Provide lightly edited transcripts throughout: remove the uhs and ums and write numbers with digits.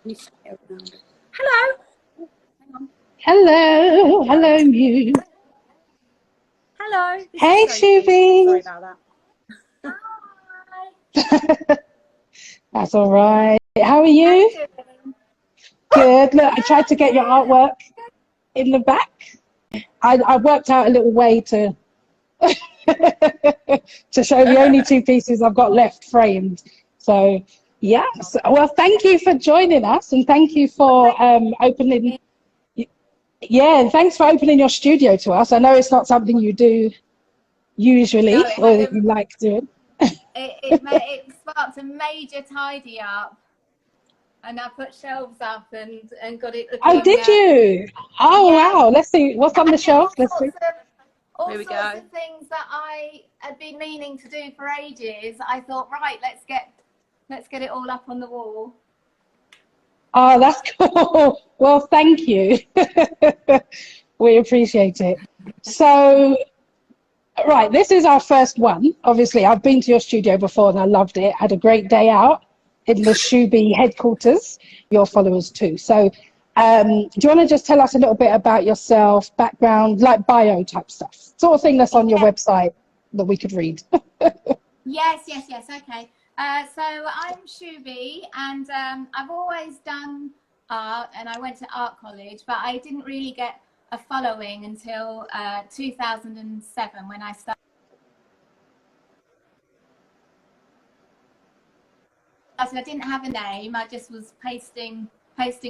Hello. Hang on. Hello, hello, Muse. Hello. Hey, Sophie. Sorry Shuby. about that. Hi. That's all right. How are How you? you doing? Good. Look, I tried to Good. get your Yeah. artwork in the back. I worked out a little way to to show the only two pieces I've got left framed. So, yes. Well, thank you for joining us, and thank you for opening. Yeah, and thanks for opening your studio to us. I know it's not something you do No, usually it or had that you like doing. it sparked a major tidy up, and I put shelves up and got it Oh, looking. did you? Oh, Yeah, wow. Let's see. What's on the and then shelf? Let's see. all Here we sorts go. of things that I had been meaning to do for ages. I thought, right, let's get it all up on the wall. Oh, that's cool. Well, thank you. We appreciate it. So, right, this is our first one. Obviously, I've been to your studio before and I loved it. Had a great day out in the SHUBY headquarters, your followers too. So, do you want to just tell us a little bit about yourself, background, like bio type stuff, sort of thing that's on your Yeah. website that we could read? Yes. Okay. So I'm Shuby, and I've always done art, and I went to art college, but I didn't really get a following until 2007 when I started. I didn't have a name. I just was pasting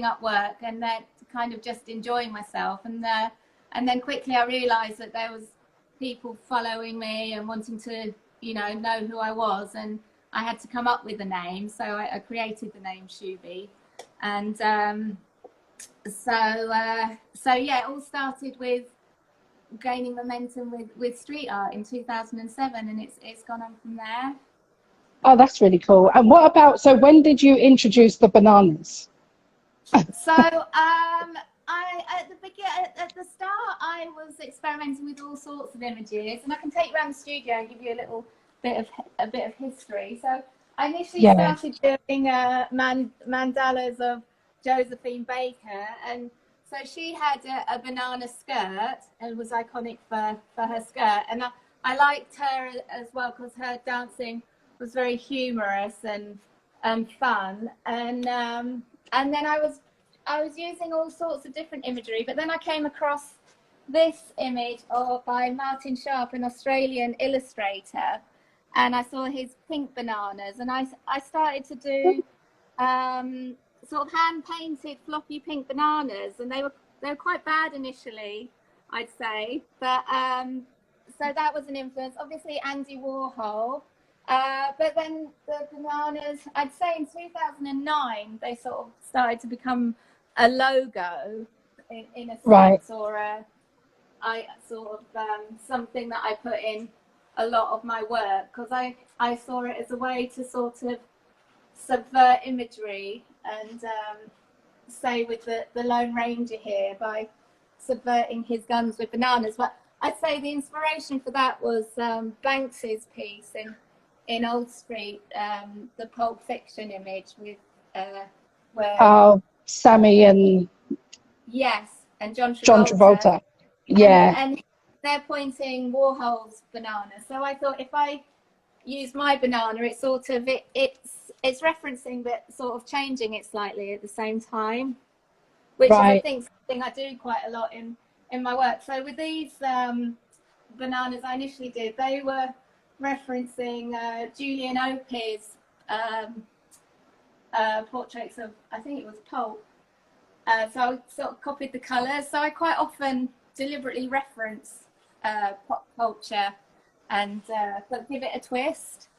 up work, and then kind of just enjoying myself. And then quickly I realised that there was people following me and wanting to, know who I was, and I had to come up with a name. So I created the name Shuby, and so yeah, it all started with gaining momentum with street art in 2007, and it's gone on from there. Oh, that's really cool. And what about, so when did you introduce the bananas? So at the start, I was experimenting with all sorts of images, and I can take you around the studio and give you a little bit of history. So I initially started doing mandalas of Josephine Baker, and so she had a banana skirt and was iconic for her skirt, and I liked her as well because her dancing was very humorous and fun, and then I was using all sorts of different imagery, but then I came across this image by Martin Sharp, an Australian illustrator, and I saw his pink bananas, and I started to do sort of hand painted floppy pink bananas, and they were quite bad initially, I'd say, but so that was an influence. Obviously Andy Warhol. But then the bananas, I'd say in 2009, they sort of started to become a logo in a sense, or I sort of something that I put in a lot of my work, because I saw it as a way to sort of subvert imagery, and say with the Lone Ranger here, by subverting his guns with bananas. But I'd say the inspiration for that was Banks's piece in Old Street, the Pulp Fiction image with where Sammy and and John John Travolta. Travolta. Yeah. And they're pointing Warhol's banana. So I thought if I use my banana, it's sort of it's referencing but sort of changing it slightly at the same time, which is I think something I do quite a lot in my work. So with these bananas I initially did, they were referencing Julian Opie's portraits of, I think it was Pulp. So I sort of copied the colours. So I quite often deliberately reference pop culture and but give it a twist.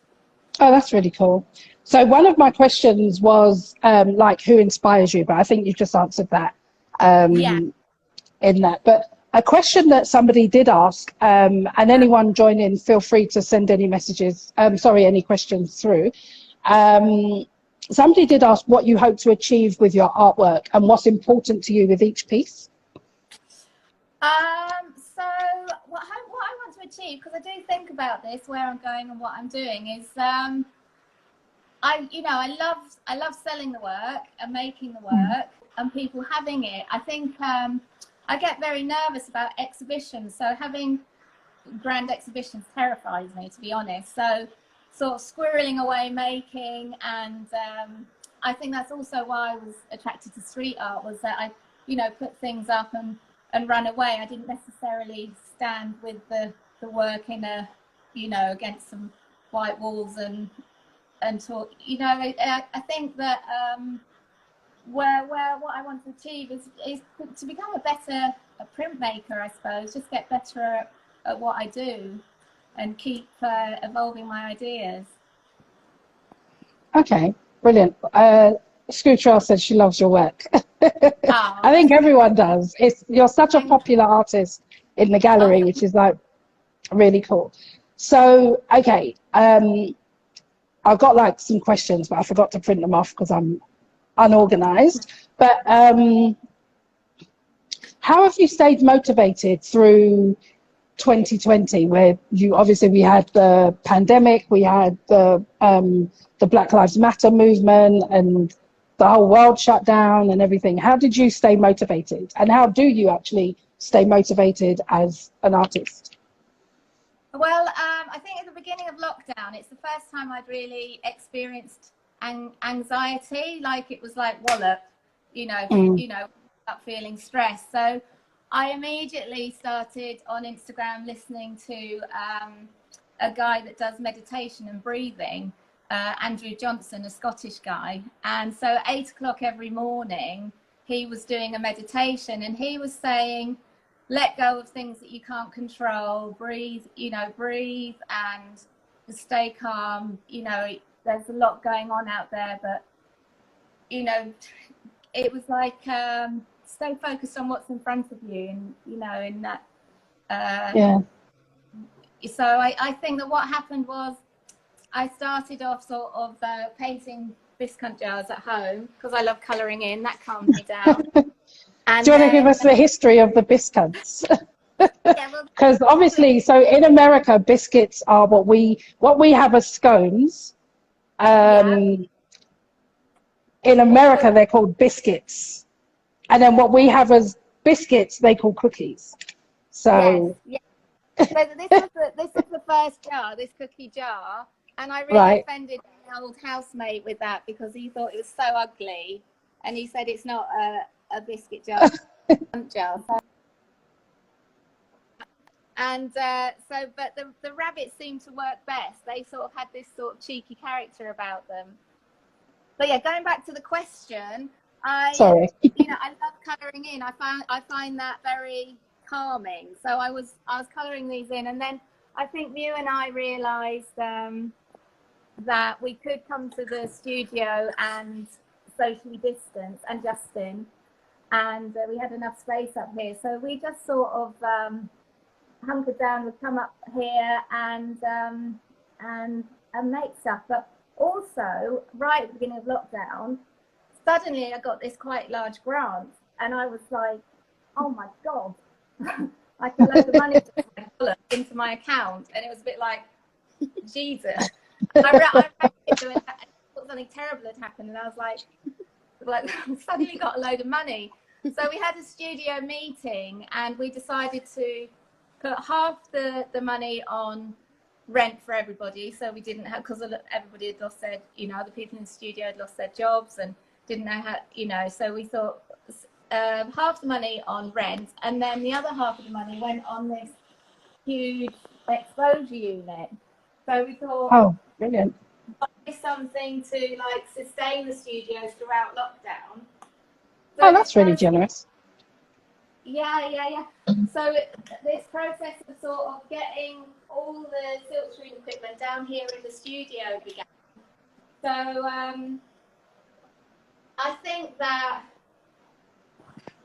Oh, that's really cool. So one of my questions was like, who inspires you? But I think you just answered that in that. But a question that somebody did ask, and anyone join in, feel free to send any messages, any questions through. Somebody did ask what you hope to achieve with your artwork and what's important to you with each piece. So what I want to achieve, because I do think about this, where I'm going and what I'm doing, is I love selling the work and making the work and people having it. I think I get very nervous about exhibitions, so having grand exhibitions terrifies me, to be honest. So sort of squirreling away making, and I think that's also why I was attracted to street art, was that I, put things up and run away. I didn't necessarily stand with the work in a, against some white walls and talk. I think that where what I want to achieve is to become a printmaker, I suppose. Just get better at what I do and keep evolving my ideas. Okay, brilliant. Scootrell says she loves your work. I think everyone does. You're such a popular artist in the gallery, which is like really cool. So, okay, I've got like some questions, but I forgot to print them off because I'm unorganized. But how have you stayed motivated through 2020, where we had the pandemic, we had the Black Lives Matter movement, and the whole world shut down and everything? How did you stay motivated, and how do you actually stay motivated as an artist? Well, I think at the beginning of lockdown, it's the first time I'd really experienced anxiety. Like, it was like wallop, up feeling stressed. So I immediately started on Instagram listening to a guy that does meditation and breathing, Andrew Johnson, a Scottish guy. And so at 8 o'clock every morning, he was doing a meditation, and he was saying, let go of things that you can't control, breathe and stay calm. There's a lot going on out there, but, it was like, stay focused on what's in front of you, and, in that. So I think that what happened was I started off sort of painting biscuit jars at home because I love colouring in. That calmed me down. And, do you want to give us the history of the biscuits? Because obviously, so in America, biscuits are what we have as scones. In America, they're called biscuits, and then what we have as biscuits, they call cookies. So, so this is the first jar, this cookie jar, and I really offended my old housemate with that because he thought it was so ugly, and he said it's not a biscuit jar, it's a jar. So, and but the rabbits seemed to work best. They sort of had this sort of cheeky character about them. But yeah, going back to the question, I love colouring in. I find that very calming. So I was colouring these in, and then I think Mew and I realised that we could come to the studio and socially distance, and Justin, and we had enough space up here, so we just sort of hunkered down, would come up here and make stuff. But also, right at the beginning of lockdown, suddenly I got this quite large grant, and I was like, oh my God, like a load of money into my account. And it was a bit like, Jesus. I read it and I thought something terrible had happened, and I was like suddenly got a load of money. So we had a studio meeting, and we decided to put half the money on rent for everybody, so we didn't have, because everybody had lost their, other people in the studio had lost their jobs and didn't know how, so we thought half the money on rent, and then the other half of the money went on this huge exposure unit. So we thought, oh, brilliant, something to like sustain the studios throughout lockdown. So oh, that's really generous. Yeah. So this process of sort of getting all the filtering equipment down here in the studio began. So I think that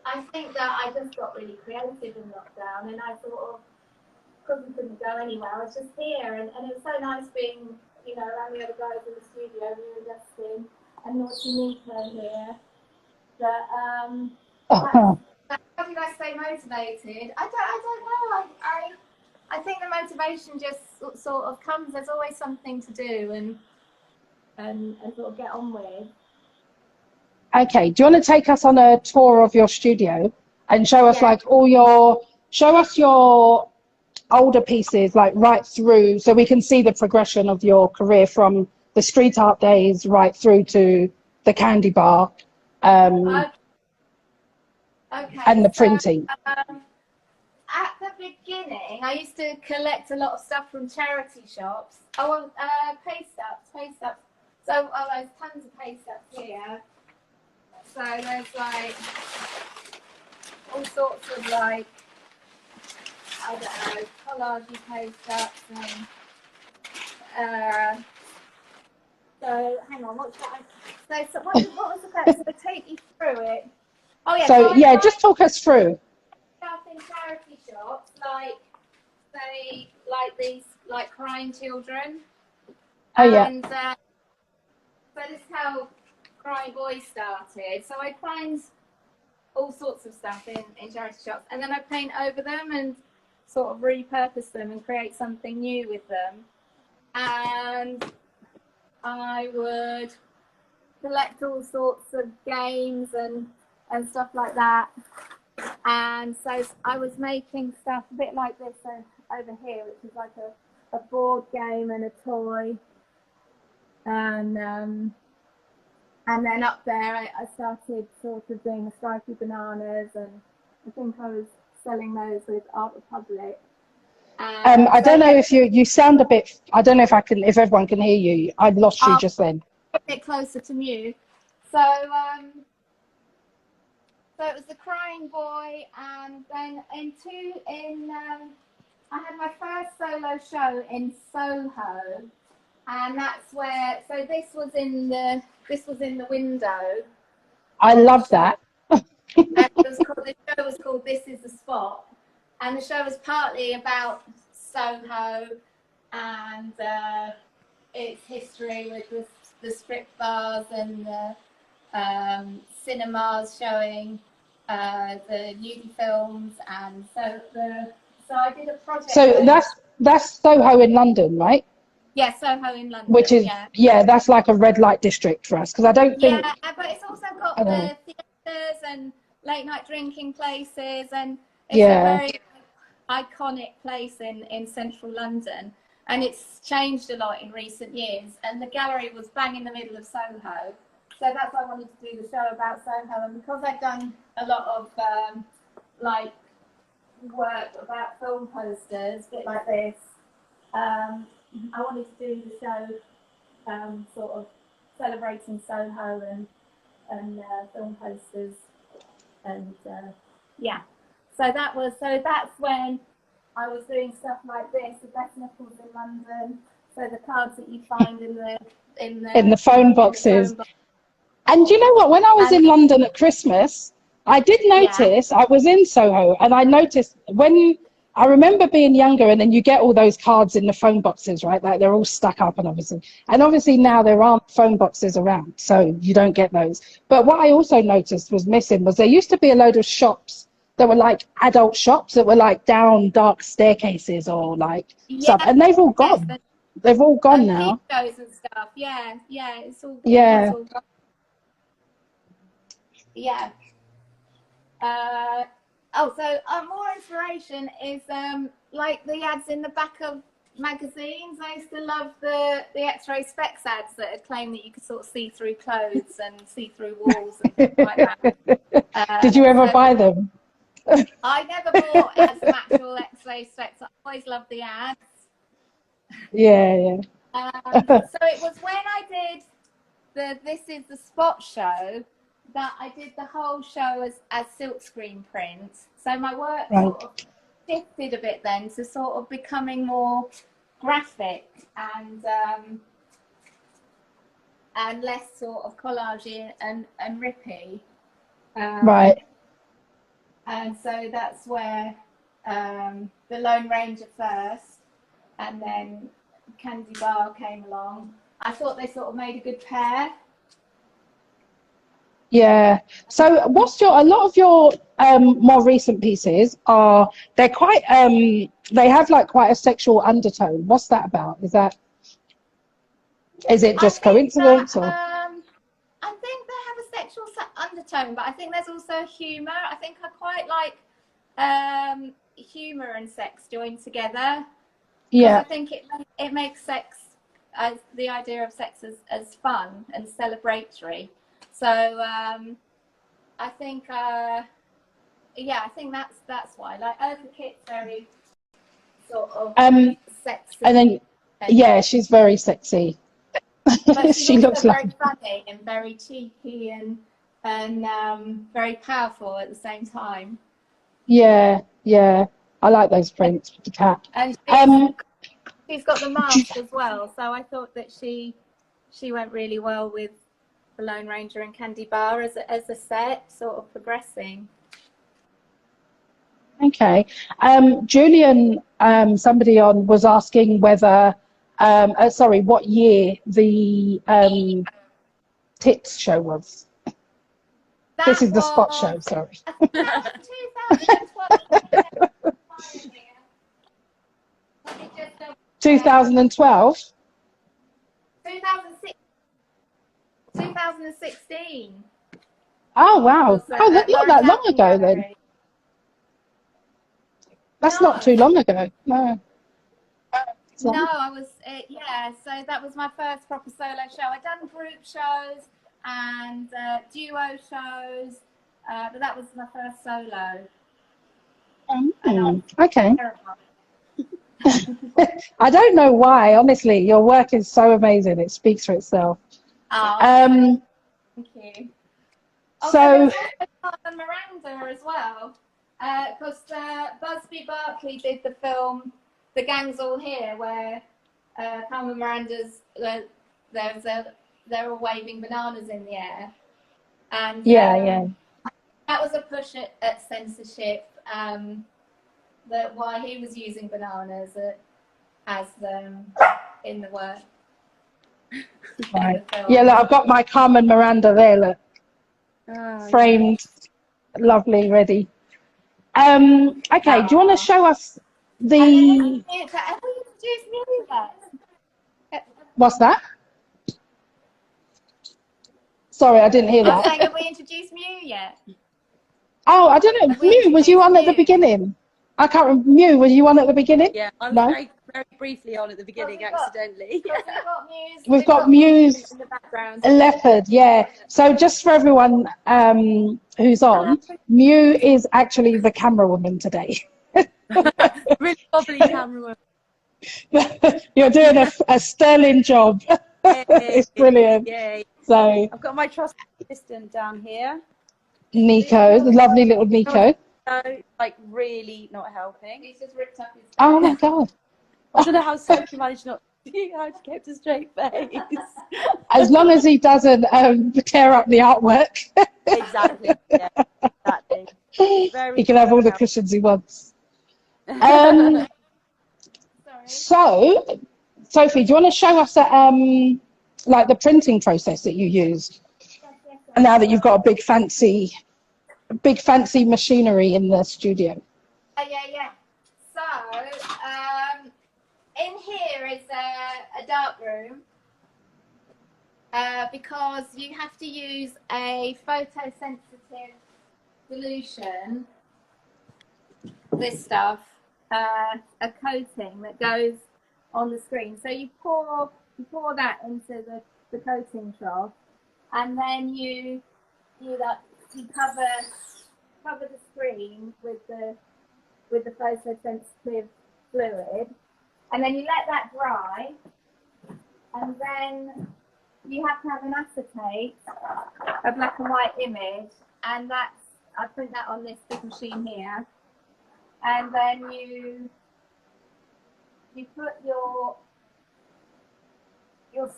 I just got really creative in lockdown, and I sort of, because we couldn't go anywhere, I was just here, and it was so nice being, around the other guys in the studio, you and Justin, and Naughty Nico here. But how did I stay motivated? I don't know. I think the motivation just sort of comes. There's always something to do, and and sort of get on with. Okay, do you want to take us on a tour of your studio and show us like show us your older pieces, like right through, so we can see the progression of your career from the street art days right through to the candy bar, Okay, and the so printing. at the beginning, I used to collect a lot of stuff from charity shops. Oh, paste ups. So, there's tons of paste ups here. So there's like all sorts of like, I don't know, collage paste ups and so hang on, what's that? So what was the first? So take you through it. Oh yeah. So yeah, just talk us through. Stuff in charity shops, like say, like these, like crying children. Oh yeah. And so this is how Crying Boys started. So I find all sorts of stuff in charity shops, and then I paint over them and sort of repurpose them and create something new with them. And I would collect all sorts of games and stuff like that. And so I was making stuff a bit like this over here, which is like a board game and a toy. And then up there, I started sort of doing the stripy bananas, and I think I was selling those with Art Republic. I don't know if you sound a bit, I don't know if everyone can hear you. I lost you just then. A bit closer to you. So it was the Crying Boy, and then I had my first solo show in Soho, and that's where. So this was in the window. I love that. And the show was called This Is the Spot, and the show was partly about Soho and its history with the strip bars and the cinemas showing the nudie films, and so I did a project. So that's Soho in London, right? Yeah, Soho in London. Which is that's like a red light district for us, because I don't think. Yeah, but it's also got the theatres and late night drinking places, and it's a very iconic place in central London, and it's changed a lot in recent years. And the gallery was bang in the middle of Soho, so that's why I wanted to do the show about Soho. And because I've done a lot of like work about film posters, a bit like this, I wanted to do the show sort of celebrating Soho and film posters, and so that's when I was doing stuff like this, the best nipples in London, so the cards that you find in the phone boxes. And you know what, when I was in London at Christmas, I did notice, I was in Soho, and I noticed I remember being younger, and then you get all those cards in the phone boxes, right? Like they're all stuck up, and obviously now there aren't phone boxes around, so you don't get those. But what I also noticed was missing was there used to be a load of shops that were like adult shops that were like down dark staircases or like stuff, and they've all gone. They've all gone now. Shows and stuff. It's all gone. Yeah. So more inspiration is like the ads in the back of magazines. I used to love the X-ray specs ads that claim that you could sort of see through clothes and see through walls and things like that. Did you ever buy them? I never bought some actual X-ray specs. I always loved the ads. Yeah. So it was when I did the This Is the Spot show that I did the whole show as silkscreen print. So my work sort of shifted a bit then to sort of becoming more graphic and less sort of collagey and rippy. And so that's where the Lone Ranger first, and then Candy Bar came along. I thought they sort of made a good pair. Yeah. So a lot of your more recent pieces they're quite they have like quite a sexual undertone. What's that about? Is that? Is it I just think that coincidence or? I think they have a sexual undertone, but I think there's also humour. I think I quite like humour and sex joined together, because I think it makes sex, as the idea of sex as fun and celebratory. So I think yeah, I think that's why. Like Eartha Kitt's very sort of sexy, and then yeah, she's very sexy. but she's She also looks very like funny and very cheeky and very powerful at the same time. yeah. I like those prints with the cat. And she's got the mask as well, so I thought that she went really well with the Lone Ranger and Candy Bar as a set, sort of progressing. Okay. Julian, somebody on was asking whether, sorry, what year the tits show was. This is the spot show, sorry. I think that was 2012. 2012? 2016. Oh, wow. Oh, that's not that long ago then. That's not too long ago. No. No, I was, yeah, so that was my first proper solo show. I'd done group shows and duo shows, but that was my first solo. Okay. I don't know why, honestly. Your work is so amazing. It speaks for itself. Oh, thank you. So, and Miranda as well, because Busby Berkeley did the film The Gang's All Here, where Carmen Miranda's they're all waving bananas in the air, and that was a push at censorship. That why he was using bananas as in the work. Right. Yeah, look, I've got my Carmen Miranda there. Look, framed, lovely, ready. Okay, do you want to show us the? What's that? Sorry, I didn't hear that. Saying, have we introduced Mew yet? Oh, I don't know. Mew, was you on at the beginning? I can't remember. Mew, was you on at the beginning? Yeah, I was very, very briefly on at the beginning, accidentally. We've got Mew's leopard, yeah. So just for everyone who's on, Mew is actually the camera woman today. Really wobbly camera woman. You're doing a sterling job. It's brilliant. Yay. So I've got my trusted assistant down here. Nico, the lovely little Nico. Like really not helping. He's just ripped up his face. Oh my god. I don't know how Sophie managed not to how to keep a straight face. As long as he doesn't tear up the artwork. Exactly. Yeah, exactly. He can have all the cushions he wants. So, Sophie, do you want to show us like the printing process that you used? And now that you've got a big fancy machinery in the studio. Yeah. So, in here is a dark room because you have to use a photosensitive solution. This stuff, a coating that goes on the screen. So you pour that into the coating trough, and then you cover the screen with the photosensitive fluid, and then you let that dry, and then you have to have an acetate, a black and white image, and I print that on this big machine here, and then you put your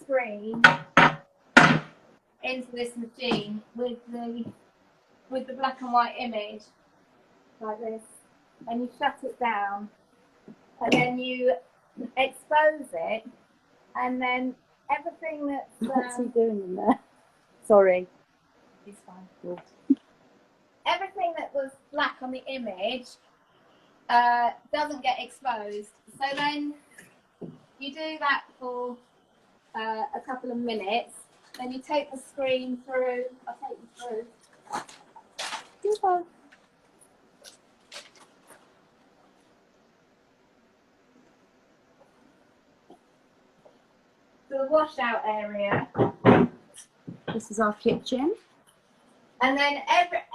screen into this machine with the black and white image like this, and you shut it down, and then you expose it, and then everything that's what's he doing in there? Sorry. He's fine. Cool. Everything that was black on the image doesn't get exposed. So then you do that for a couple of minutes. Then you take the screen through. I'll take you through. The washout area. This is our kitchen. And then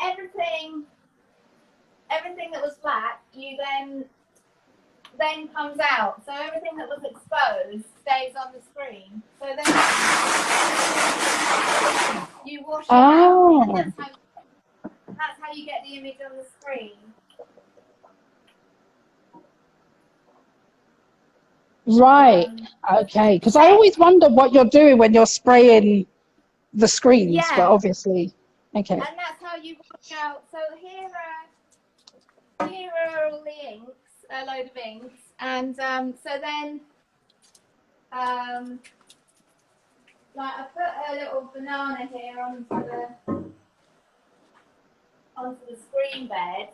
everything that was black, you then comes out. So everything that was exposed stays on the screen. So then you wash it out. And that's how you get the image on the screen. Right. Okay. Because I always wonder what you're doing when you're spraying the screens, but obviously, okay. And that's how you wash out. So here are all the inks, a load of inks, and so then, like I put a little banana here onto the screen bed.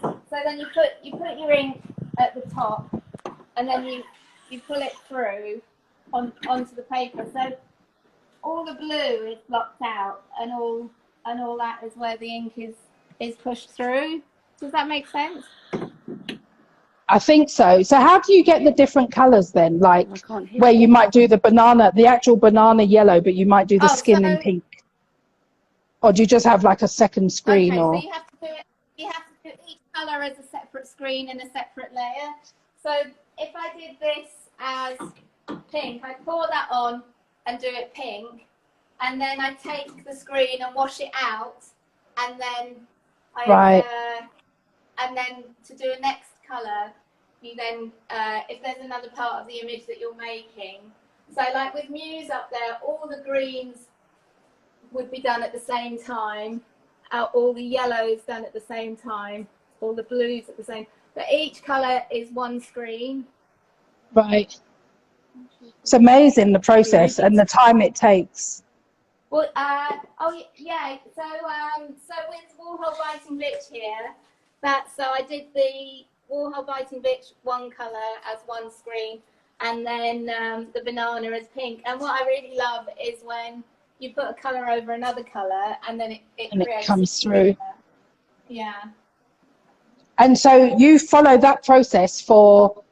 So then you put your ink at the top, and then you pull it through onto the paper. So all the blue is blocked out, and all that is where the ink is pushed through. Does that make sense? I think so. So how do you get the different colours then? Like where you might do the actual banana yellow, but you might do the skin in pink. Or do you just have like a second screen? Okay, or so you have to do each colour as a separate screen in a separate layer. So if I did this as pink, I pour that on and do it pink, and then I take the screen and wash it out, and then and then to do a next colour, you then if there's another part of the image that you're making. So like with Muse up there, all the greens would be done at the same time, all the yellows done at the same time, all the blues at the same. But each colour is one screen. Right. It's amazing the process and the time it takes. Well, oh yeah. So with Warhol Biting Bitch here, so I did the Warhol Biting Bitch one colour as one screen, and then the banana as pink. And what I really love is when you put a colour over another colour, and then it comes through. Yeah. And so you follow that process for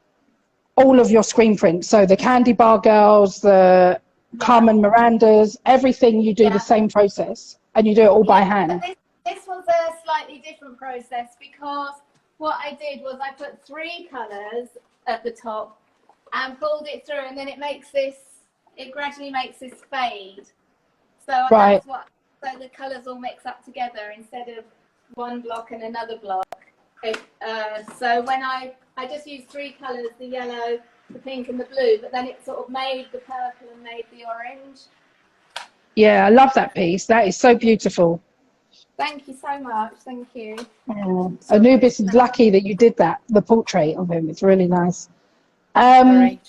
all of your screen prints. So the Candy Bar Girls, the Carmen Mirandas, everything you do the same process, and you do it all by hand. But this was a slightly different process, because what I did was I put 3 colours at the top and pulled it through, and then it gradually makes this fade. So that's so the colours all mix up together instead of one block and another block. So when I just used 3 colours, the yellow, the pink and the blue, but then it sort of made the purple and made the orange. Yeah, I love that piece. That is so beautiful. Thank you so much. Thank you. Anubis is lucky that you did that, the portrait of him. It's really nice. Sorry.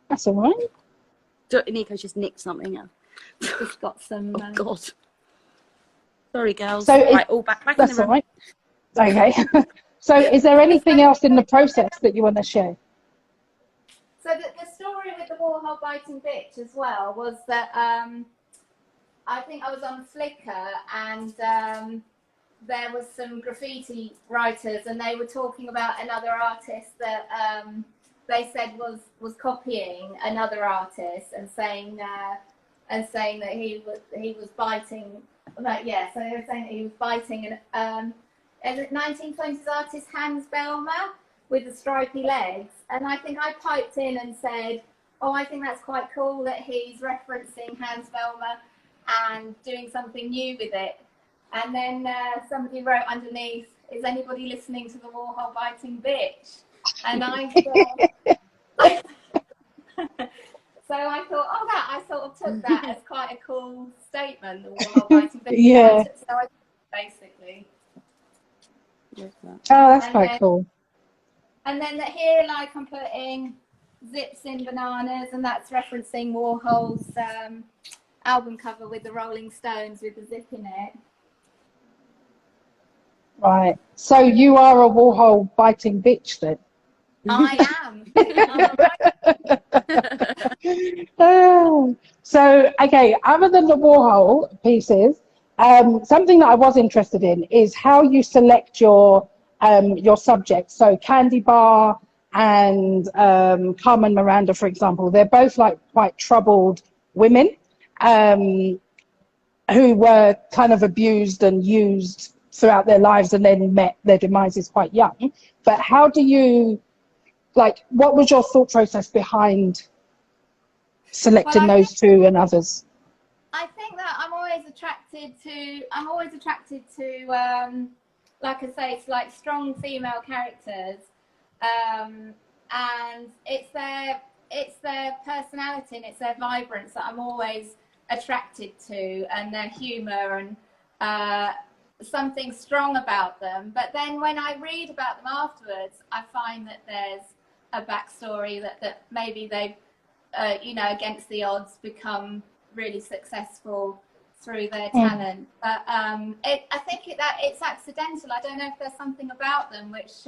That's all right. Nico's just nicked something out. Just got some... Oh, God. Sorry, girls. So all back in that's the room. all right. Okay. So is there anything else in the process that you want to share? So the story with the Warhol Biting Bitch as well was that I think I was on Flickr, and there was some graffiti writers, and they were talking about another artist that they said was copying another artist, and saying that he was biting. So they were saying that he was biting an 1920s artist Hans Belmer with the stripy legs, and I think I piped in and said, "Oh, I think that's quite cool that he's referencing Hans Belmer and doing something new with it." And then somebody wrote underneath, "Is anybody listening to the Warhol Biting Bitch?" And I thought, so I thought, I sort of took that as quite a cool statement, the Warhol Biting Bitch. Yeah. So I basically. Oh, that's quite cool. And then here, like, I'm putting zips in bananas, and that's referencing Warhol's album cover with the Rolling Stones with the zip in it. Right. So you are a Warhol biting bitch then? I am. I'm a So, okay, other than the Warhol pieces, something that I was interested in is how you select your subjects. So Candy Bar and Carmen Miranda, for example, they're both like quite troubled women who were kind of abused and used throughout their lives and then met their demises quite young. But how do you, like, what was your thought process behind selecting those two and others? I think that I'm always attracted to like I say, it's like strong female characters, and it's their personality and it's their vibrance that I'm always attracted to, and their humor and something strong about them. But then when I read about them afterwards, I find that there's a backstory that maybe they've you know, against the odds become really successful through their talent. But I think that it's accidental. I don't know if there's something about them which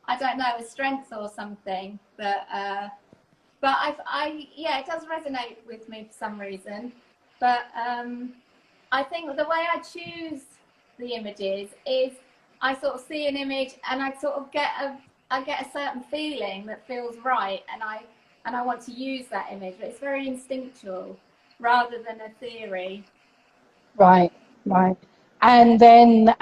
I don't know, a strength or something. But yeah, it does resonate with me for some reason. But I think the way I choose the images is I sort of see an image and I sort of get a certain feeling that feels right, and I want to use that image. But it's very instinctual rather than a theory. Right, right. And then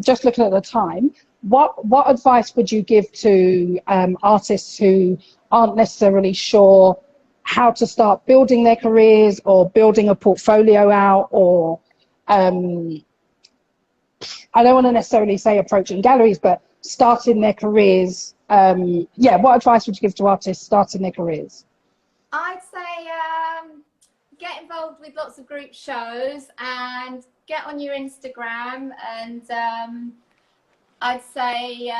just looking at the time, what advice would you give to artists who aren't necessarily sure how to start building their careers or building a portfolio out, or I don't want to necessarily say approaching galleries, but starting their careers? Yeah, what advice would you give to artists starting their careers? I'd say get involved with lots of group shows and get on your Instagram, and I'd say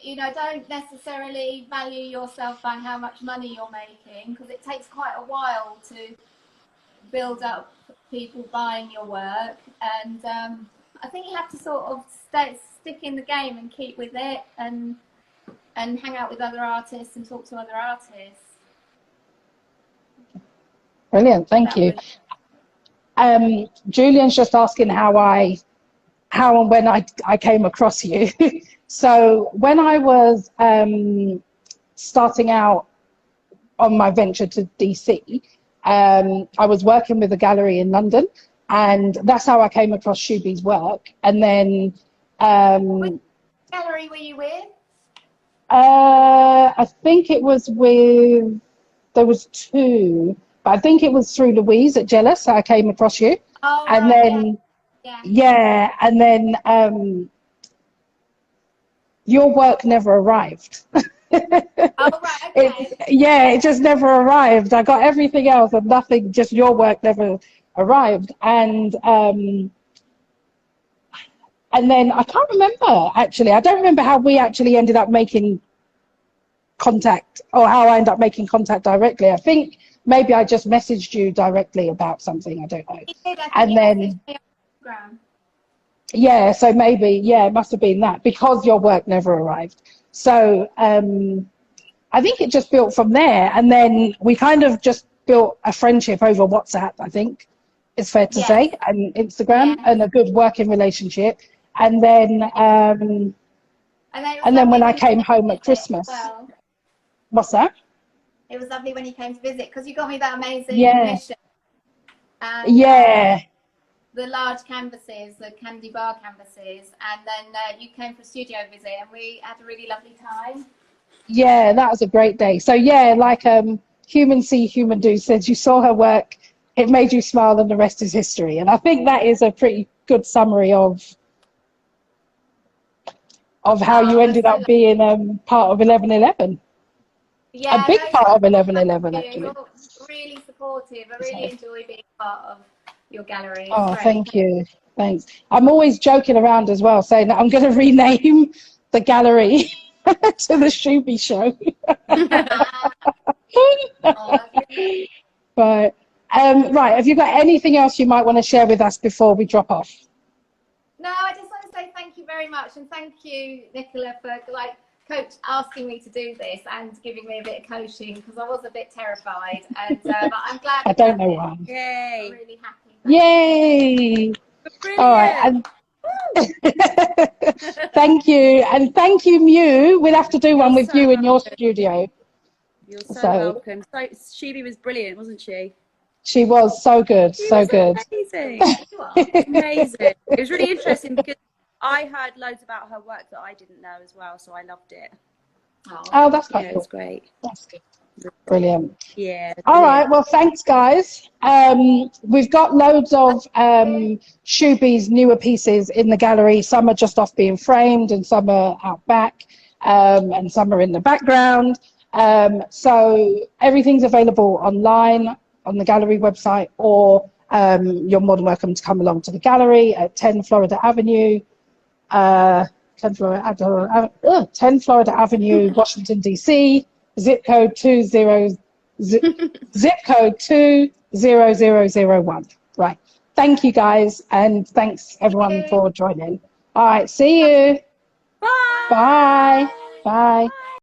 you know, don't necessarily value yourself by how much money you're making, because it takes quite a while to build up people buying your work. And I think you have to sort of stick in the game and keep with it, and hang out with other artists and talk to other artists. Brilliant, thank you. Julian's just asking how and when I came across you. So when I was starting out on my venture to DC, I was working with a gallery in London, and that's how I came across SHUBY's work. And then Which gallery were you with? I think it was with, there was two, but I think it was through Louise at Jealous I came across you. Oh, and right, then yeah, and then your work never arrived. Oh, right, okay. It just never arrived. I got everything else and nothing, just your work never arrived. And then I can't remember, actually. I don't remember how we actually ended up making contact, or how I ended up making contact directly. I think maybe I just messaged you directly about something. I don't know. You did, I think And you then, messaged me on Instagram. yeah, so maybe, yeah, it must have been that, because your work never arrived. So I think it just built from there. And then we kind of just built a friendship over WhatsApp, I think it's fair to say, and Instagram, and a good working relationship. And then when I came home at Christmas. Well, what's that? it was lovely when you came to visit, because you got me that amazing commission. And, the large canvases, the Candy Bar canvases, and then you came for a studio visit, and we had a really lovely time. Yeah, that was a great day. So yeah, like Human See, Human Do says, you saw her work, it made you smile, and the rest is history. And I think that is a pretty good summary of how you ended up being part of 1111. Yeah, a big part of 1111, actually. You're really supportive. I really enjoy being part of your gallery. It's oh, great. Thank you. Thanks. I'm always joking around as well, saying that I'm going to rename the gallery to the SHUBY show. But right, have you got anything else you might want to share with us before we drop off? No, I just want to say thank you very much, and thank you, Nicola, for coach asking me to do this and giving me a bit of coaching, because I was a bit terrified. And but I'm glad. I don't know why. Yay! I'm really happy. Yay! Brilliant. All right, and thank you, and thank you, Mew. We'll have to do one with you in your studio. You're so welcome. So Shuby was brilliant, wasn't she? She was so good, She so was good. Amazing. Amazing. It was really interesting because I heard loads about her work that I didn't know as well, so I loved it. Oh, that's quite yeah, cool. It's great. That's good. Brilliant. Yeah. All right. Well, thanks, guys. We've got loads of Shuby's newer pieces in the gallery. Some are just off being framed, and some are out back, and some are in the background. So everything's available online on the gallery website, or you're more than welcome to come along to the gallery at 10 Florida Avenue. 10 Florida Avenue, Washington, D.C., zip code 20001. Right. Thank you, guys, and thanks everyone for joining. All right. See you. Bye. Bye. Bye.